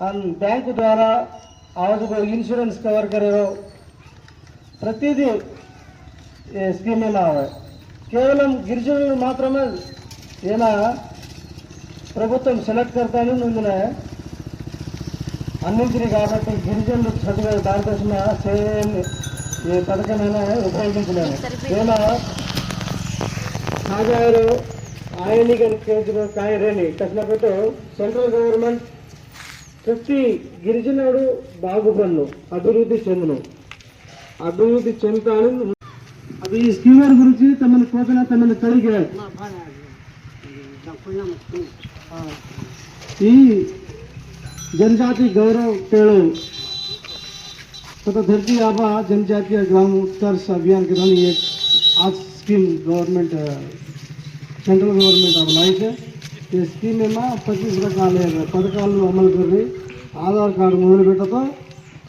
bank द्वारा आज को इंश्योरेंस कवर करेगा प्रतिदिन स्कीम में आवे केवल गिरिजन मात्रमे ఏనా ప్రభుత్వం సెలెక్ట్ करताనే ముందునే అందించింది కాబట్టి గిరిజనులు చదువు దానికోసం సేమ్ ఏ పథకమైనా ఉపయోగించలేము ఏనా సాగారు ఆయనిగర్ కేజ్లో కాయరేని కట్నపెట్టు సెంట్రల్ గవర్నమెంట్ ప్రతి గిరిజనుడు బాగుపడును అభివృద్ధి చెందుతాను అది ఈ స్కీమర్ గురించి తమను కోపిన తమను కడిగే जनजाति गौरव पेड़ो तथा धरती आबा जनजातीय ग्राम उत्कर्ष अभियान के दौरान ये आज स्कीम गवर्नमेंट सेंट्रल गवर्नमेंट अब लाई है ये स्कीम में 25 रकाल पथकाल अमल कर रही आधार कार्ड मोबाइल बेटा तो